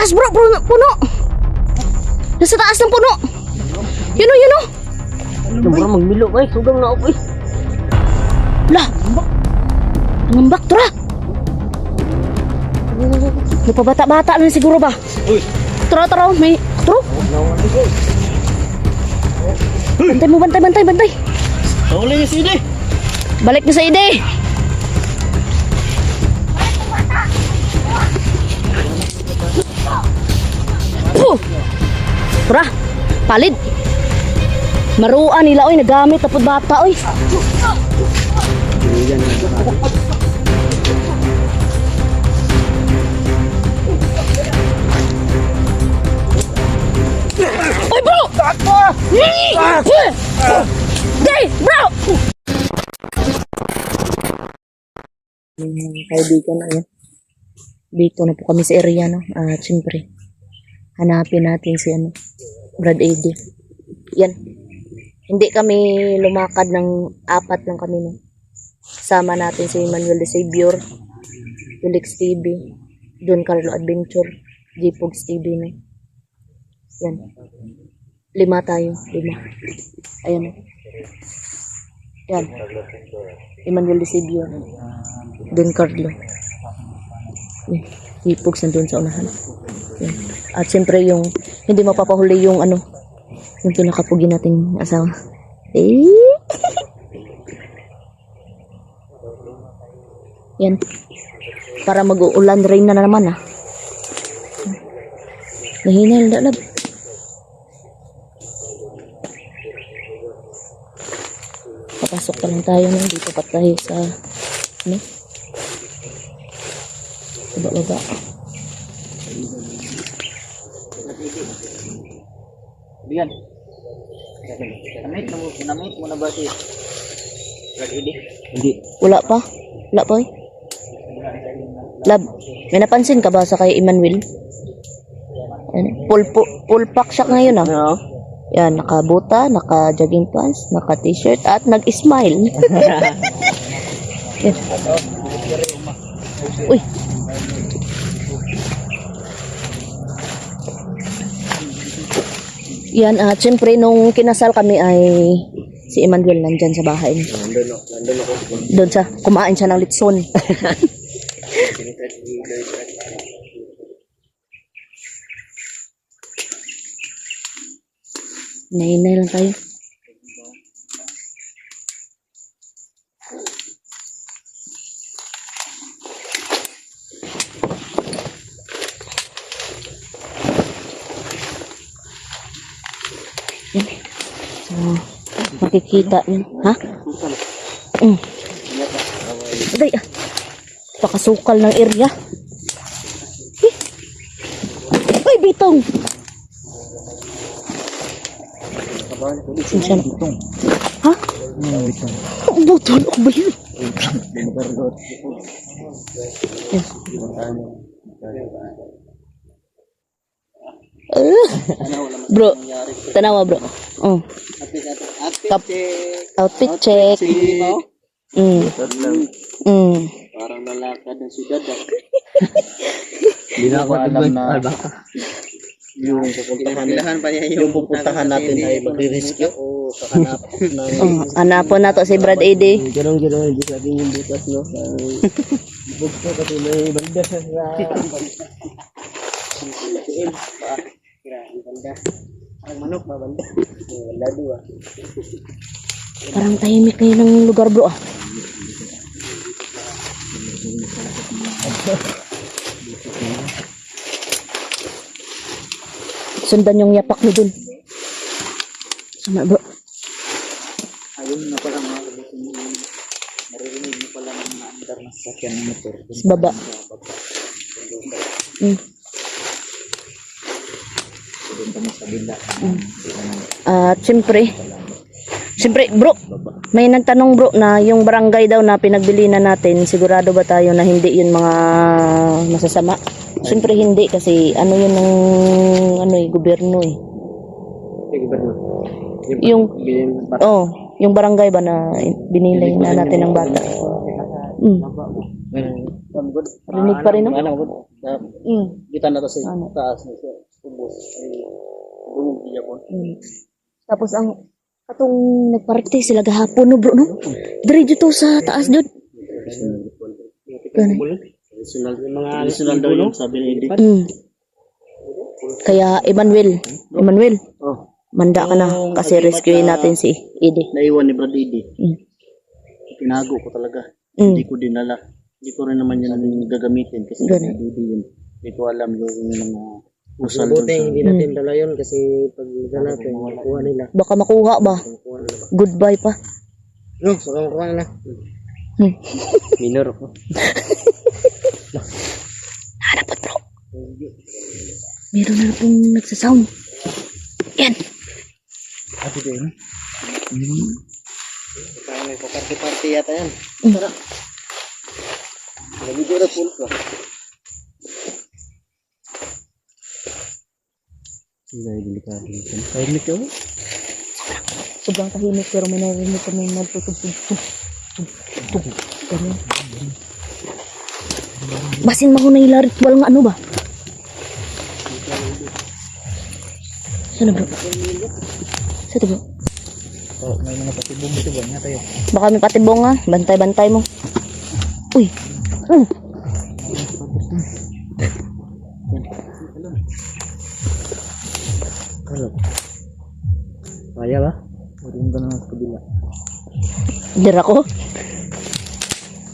taas bro, puno. Nasa taas ng puno. Yun o. Bro, magmilo ay sugang na ako. Lah. Ngambak tura. May pabata-bata na siguro ba? Uy. Tara, may tro. Bantay. Tawala niya si Ide. Balik na sa ide. Puh. Tara, palid. Maruan nila oy, nagamit tapos bata oy. Oy bro! Hey bro! Kaibigan na yan. Dito na po kami sa area, no? At syempre, hanapin natin si Brad AD. Yan. Hindi kami lumakad ng 4 lang kami, no? Sama natin si Manuel de Savior, Felix TV, Don Carlo Adventure, J-Pogs TV, no? Yan. 5 tayo. 5. Ayan, no? Yan. Emmanuel de Savior, Don Carlo. J-Pogs nandun sa unahan. Yan. At siyempre yung hindi mapapahuli yung yung pinakapugi nating asawa. Yan. Para mag-uulan rain na naman Nahinal dalab. Papasok pa lang tayo dito pa tayo sa baba. Diyan. Namit mo na ba si Brad Ide? Hindi. Wala pa eh. Lab, may napansin ka ba sa kay Emmanuel? Full pack siya ngayon No. Yan, naka-buta, naka-jogging pants, naka-t-shirt at nag-smile. Yan. Uy. Yan, at syempre nung kinasal kami ay si Emmanuel nandyan sa bahay. Nandun ako. Doon siya, kumain siya ng litson. Nainay lang tayo. So, makikita niyo. Ha? Aday, pakasukal ng area. Uy, bitong! Sinsya na. Ha? Butol ako ba yun? Bro, tanawa bro. Outfit check. Parang nalakad ng siyudad. Hindi na ako alam na yung pupuntahan natin ay magre-rescue o kahanap ng Hanapon na to si Brad AD. Ganun, hindi sa akin yung butas, no? Bukas ko kasi may banda sa ang manok ba banda? Wala dua. Parang tahimik ngayon ng lugar bro Sundan yung yapak mo dun. Sama bro. Ayun na pala mga kabisin. Maririnig mo pala ng maandar na sasakyan ng motor. Sa baba. At siyempre bro, may nagtanong bro na yung barangay daw na pinagbili na natin, sigurado ba tayo na hindi yun mga masasama? Siyempre hindi kasi yun ng gobyerno eh. Yung barangay ba na binili na natin ng bata. Rinig pa rin no? Na, kita na to sa taas na sa ubos. Ay, bumog niya po. Tapos ang katong nagparty sila gahapon no bro no. Diri dito sa taas jud. Gani. Traditional daw yung sabi ni Eddie. Kaya Emmanuel, Oh, manda ka na kasi rescue natin si Eddie. naiwan ni Brad Eddie. Tinago ko talaga. Hindi ko dinala. Hindi ko rin naman yun gagamitin kasi Ganun. hindi yun. Hindi ko alam yung mga usal doon Buti sa... hindi natin dala yun kasi pag dala natin, makuha nila. Baka makuha ba? Makuha nila. Goodbye pa. No, saka makuha nila. Minor ko. Hanapot bro. Meron na pong nagsasound. Yan. Ate din. Parang may paparty-party yata yan. Tara. Nabigyo na pool ka. Hindi, delikado nito. Tahimik ka mo? Sobrang tahimik pero may narinig kami nagtutugtog. Ganyan. Basin mo na yung ritual nga ano ba? Sana bro? Saan bro? Oh, may mga patibong dito ba? Nga tayo. Baka may patibong nga. Bantay-bantay mo. Uy! Kalap. Kaya ba? Maroon ba na sa kabila? Dira ko.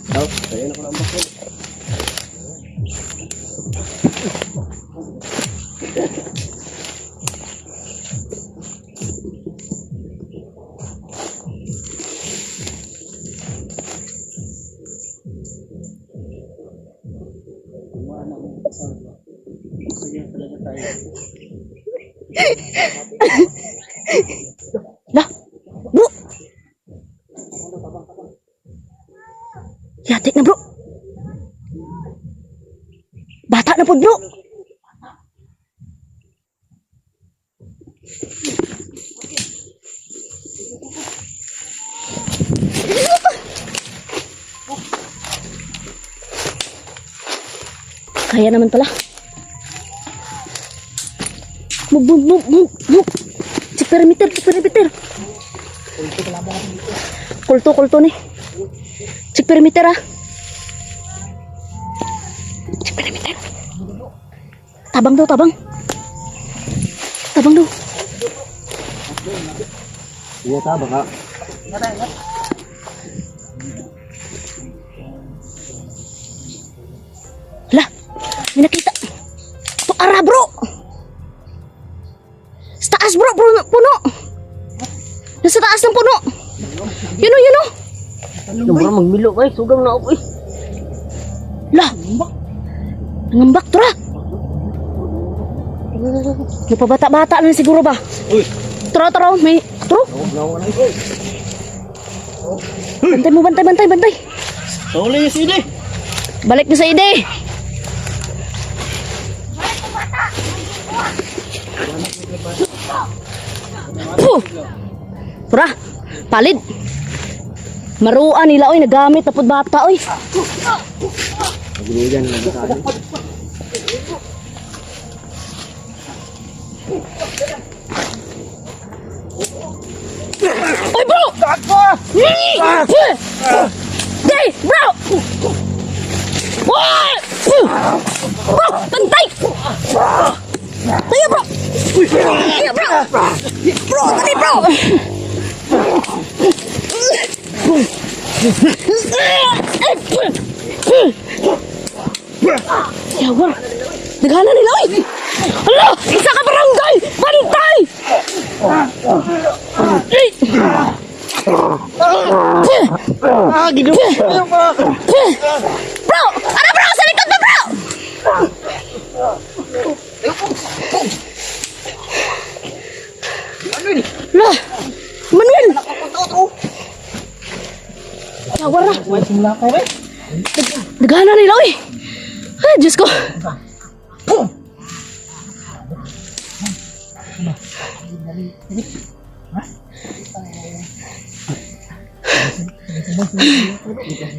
Oh, kaya na ko lang bakit. Lah! Bro! Yatik na bro! Bata na po bro! Kaya naman pala. Move. Cek perimeter. Kulto nih. Cek perimeter ah. Cek perimeter. Tabang daw. Iya, tabang kak. Lah, may nakita. Ito ara bro. Sa taas bro, puno. Nasa taas ng puno. Yun o. Yung bro, magmilo ka sugang na ako Lah, nangambak tura. Napabata-bata na siguro ba? Uy, Tara, may tro. Bantay mo, bantay. tauli niya si Eddie. Balik na sa ide. Puh! Pura, palid. Maruan nila oy, nagamit tapos bata oy. Naguluyan na nagkakali. Oy bro! Day, bro! Wah! Bro, bantay! Tayo bro! Tayo bro! Bro, tali bro! Yawa! Naghanan nila oy! Hala! Isa ka barangay! Bantay! Gido. Bro! Ano bro? Sa likod mo bro! Lah! Manuel! Yawa na! Naghanan nila oy! Ay, Diyos ko!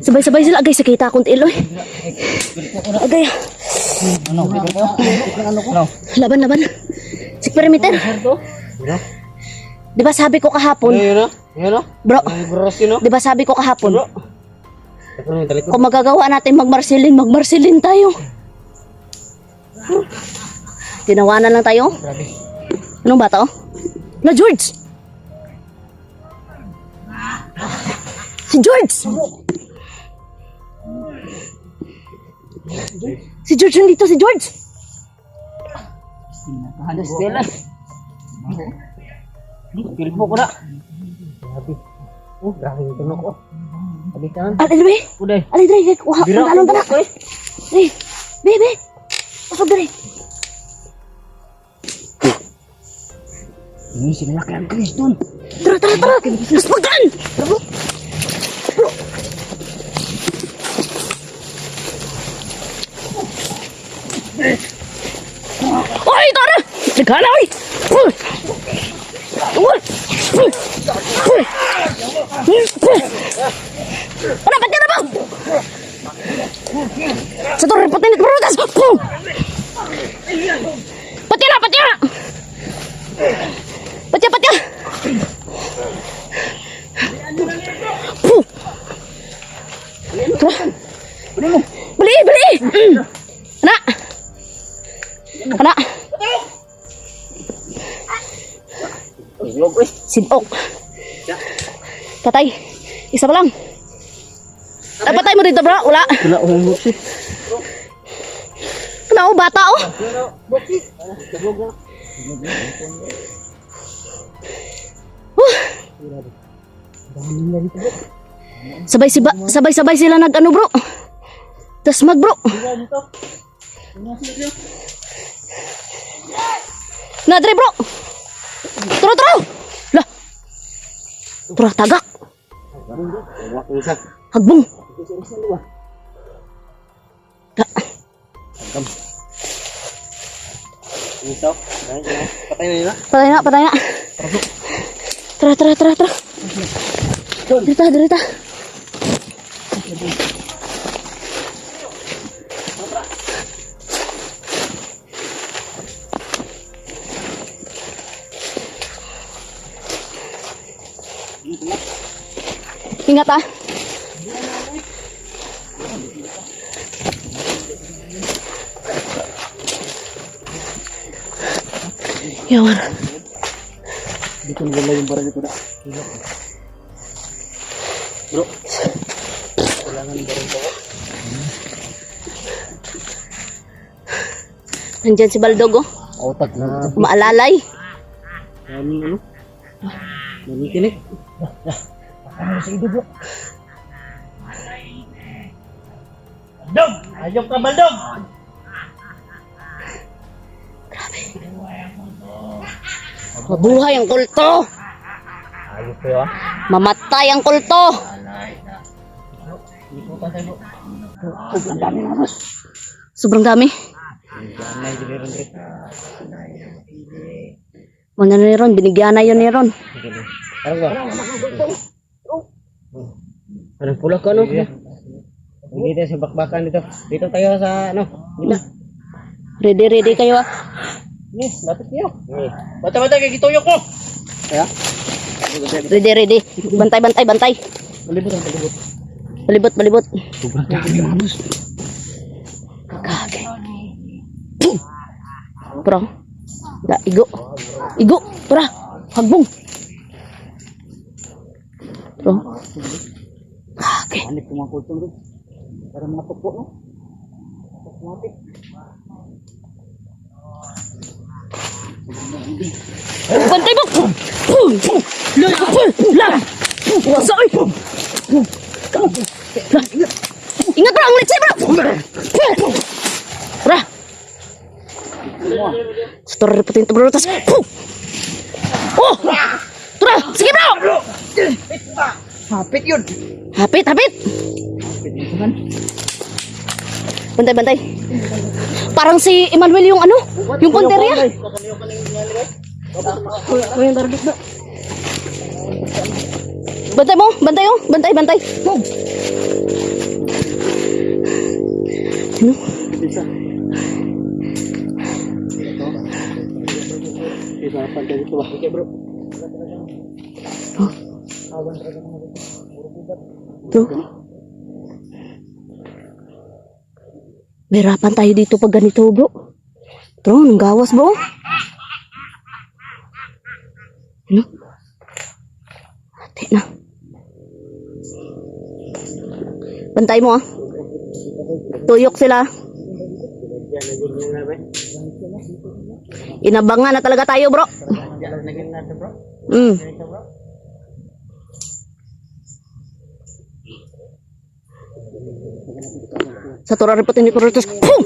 Sabay-sabay sila. Agay, sakita akong tiil, oy. Agay. Ano? Ano? Laban. Si perimeter. Di ba sabi ko kahapon? Bro, di ba sabi ko kahapon? Kung magagawa natin magmarsilin tayo. Tinawanan lang tayo. Anong bata, oh? Na George! Si George! Si George nandito, si George! Stella. Pilmo ko na. Grabe. Grabe yung tunok ko. Abitan. Alay, Uday. Dre, kuha. Alon tanak. Dre, be. Pasok, Dre. Ini sinalaki ang Kriston. Tara. Mas pagkaan! Bro. Oy, tara! Nagkala, oy! Ano, pati na ba? Sa to, ripotin ito, Brutas! Pati na! Pati! Beli! Anak! Sidok. Patay. Isa pa lang. Patay mo dito, bro. Wala. Wala buksit. Ano, bata, oh. Sabay-sabay sila nag-ano, bro. Tas mag, bro. Nadre, bro. Turo. Lah. Turo, tagak. Hagbong. Patay na. Tara. Derita. Ingat, ah. Yawan. Dito nila yung barang ito na. Bro. Kailangan ng barang ko. Nandyan si Baldog, oh. Otak na. Maalalay. Ano? Nanikinig. Ano sa ito, bro? Baldog! Ayok ka, Baldog! Mabuhay ang kulto. Ayok kayo, ah. Mamatay ang kulto. Sobrang dami. Mga ni Ron, binigyan na yun ni Ron. Parang ba? Parang pula ko, no? Dito sa bakbakan dito. Dito tayo sa, ano? Dito. Ready kayo, ah. Yes, lapit niyo. Bata-bata, kay gituyok ko. Kaya? Ready. Bantay. Palibot ang palibot. Balibot. Sobrang dami ramos. Kage. Bro. Da, igo. Bro. Hagbong. Bro. Kage. Anip ko mga kultong rin. Para mga tupo, no? Lapit. Bantay mo! Wasay! Ingat bro! Ang litsi bro! Bro! Setor reputin itu bro. Tas. Oh! Tura! Sige bro! Hapit yun. Hapit! Bantay. Parang si Emmanuel yung ano? Yung punteriya. Bantay mo, bantay oh. Bantay, bantay. Move. Ano? Isa. Isa pa dito ba? Okay, bro. Bro. Birapan tayo dito pag ganito, bro. Bro, nang gawas, bro. Ano? Ate na. Bantay mo, ah. Tuyok sila. Inabangan na talaga tayo, bro. Sa tura ripotin ni Puritos. Pum!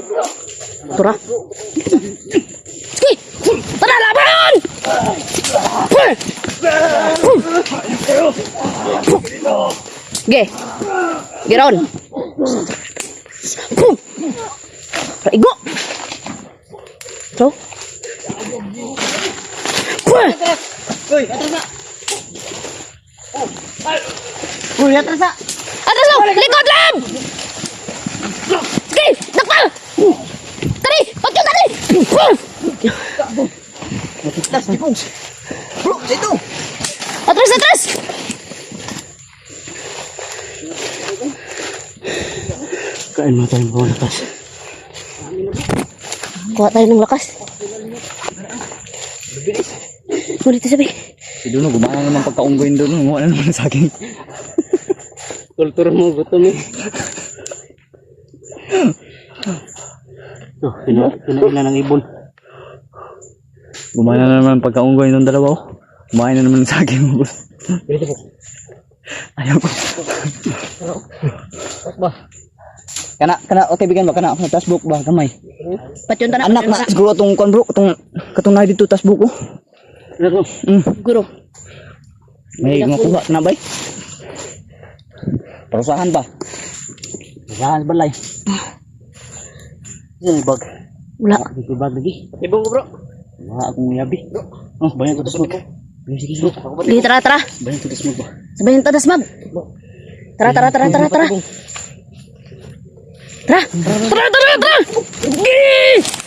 Tura. Sige! Tara, laban! Ge. Giron. Pum! Raigo. So. Uy, atras na. Uy, atras na. Atas lo! Likod lang! Sige! Dakpal! Tari! Pagyo tari! Atras, di Pogs. Bro, dito. Atras! Atras! Kain mo tayo mga lakas. Kuha tayo ng lakas. Ngunit sabi. Si Duno, gumana naman pagkaunggoyin doon. Umuha na naman sa akin. Kultur mo, gutom eh. Oh, kinain ng ibon. Gumana na naman pagkaunggoyin doon dalawa. Kumain na naman sa akin. Dito po. Ayaw ko. Ba? Kana, okay, bigyan ba? Kana, tasbook ba? Kamay. Patyon ta na. Anak na, siguro itong kon bro. Katong na dito tasbook ko. Ano? Guro. May makuha na ba? Parusahan ba? Parusahan balay. Yan bag. Wala. Dito bag lagi. Ibong ko bro. Wala akong yabi. Oh, banyak ko tasbook. Sige, sige. Sige, tara, tara. Banyak ko tasbook ba? Sabayin tadas mag. Tara, tara, tara, tara, tara. Tara. Tara, tara, tara. Gih!